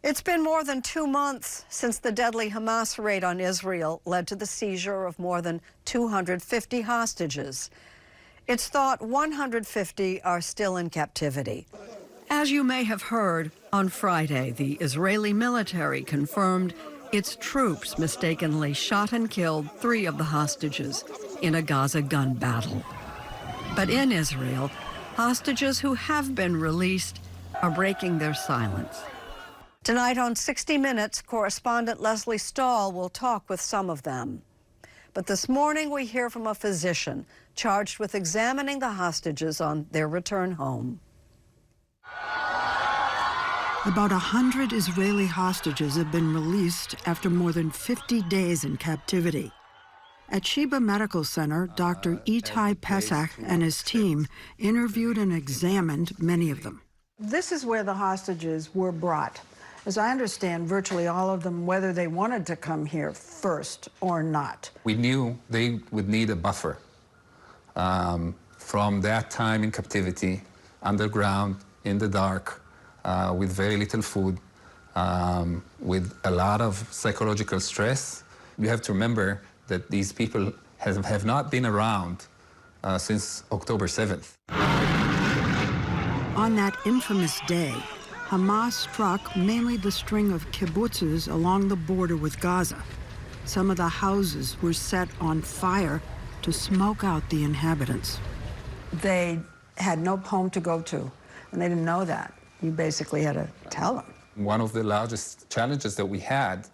It's been more than 2 months since the deadly Hamas raid on Israel led to the seizure of more than 250 hostages. It's thought 150 are still in captivity. As you may have heard, on Friday, the Israeli military confirmed its troops mistakenly shot and killed 3 of the hostages in a Gaza gun battle. But in Israel, hostages who have been released are breaking their silence. Tonight on 60 Minutes, correspondent Leslie Stahl will talk with some of them. But this morning we hear from a physician charged with examining the hostages on their return home. About 100 Israeli hostages have been released after more than 50 days in captivity. At Sheba Medical Center, Dr. Itai Pessach and his team interviewed and examined many of them. This is where the hostages were brought. As I understand, virtually all of them, whether they wanted to come here first or not. We knew they would need a buffer from that time in captivity, underground, in the dark, with very little food, with a lot of psychological stress. You have to remember that these people have not been around since October 7th. On that infamous day, Hamas struck mainly the string of kibbutzes along the border with Gaza. Some of the houses were set on fire to smoke out the inhabitants. They had no home to go to, and they didn't know that. You basically had to tell them. One of the largest challenges that we had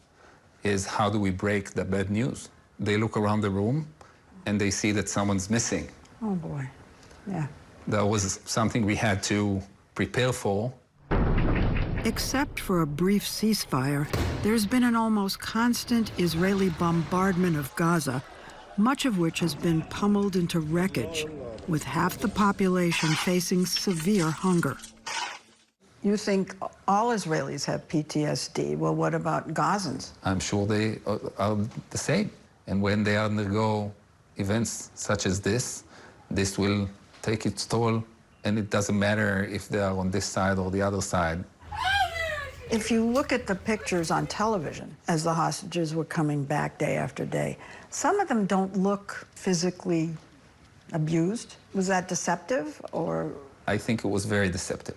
is how do we break the bad news? They look around the room and they see that someone's missing. Oh boy, yeah. That was something we had to prepare for. Except for a brief ceasefire, there's been an almost constant Israeli bombardment of Gaza, much of which has been pummeled into wreckage, with half the population facing severe hunger. You think all Israelis have PTSD. Well, what about Gazans? I'm sure they are the same. And when they undergo events such as this will take its toll, and it doesn't matter if they are on this side or the other side. If you look at the pictures on television as the hostages were coming back day after day, some of them don't look physically abused. Was that deceptive, or? I think it was very deceptive.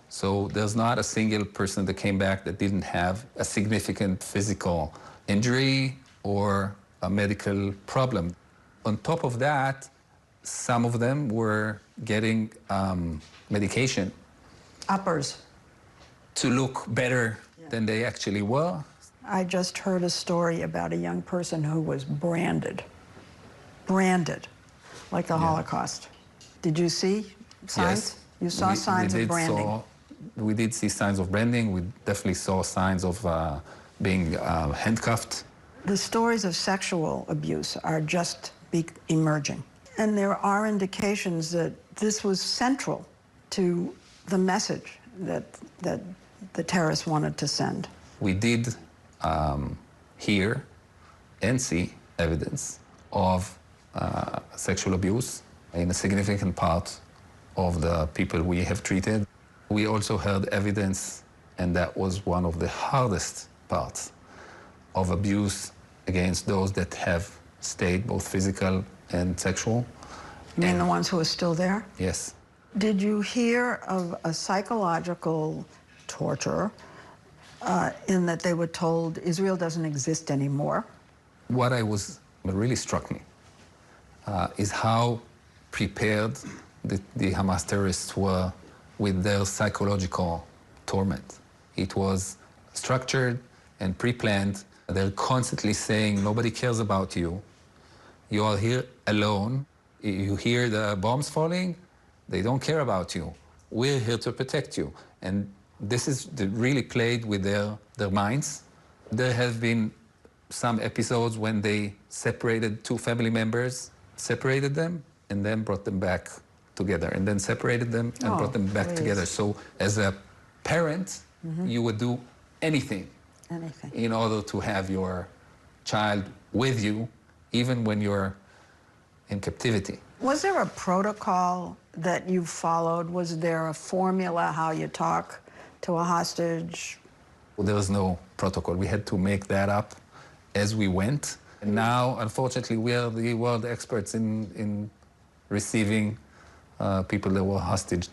So there's not a single person that came back that didn't have a significant physical injury or a medical problem. On top of that, some of them were getting medication. Uppers. To look better than they actually were. I just heard a story about a young person who was branded, like the Holocaust. Did you see signs? Yes. You saw signs of branding? We did see signs of branding. We definitely saw signs of being handcuffed. The stories of sexual abuse are just emerging. And there are indications that this was central to the message that the terrorists wanted to send. We did hear and see evidence of sexual abuse in a significant part of the people we have treated. We also heard evidence, and that was one of the hardest parts, of abuse against those that have stayed, both physical and sexual. You mean the ones who are still there? Yes. Did you hear of a psychological torture in that they were told Israel doesn't exist anymore? What really struck me is how prepared the Hamas terrorists were with their psychological torment. It was structured and pre-planned. They're constantly saying, nobody cares about you. You are here alone. You hear the bombs falling, they don't care about you. We're here to protect you. And this is really played with their minds. There have been some episodes when they separated 2 family members, separated them, and then brought them back together, and then separated them and brought them back together. So as a parent, you would do anything in order to have your child with you, even when you're in captivity. Was there a protocol that you followed? Was there a formula how you talk to a hostage? There was no protocol. We had to make that up as we went. And now, unfortunately, we are the world experts in receiving people that were hostage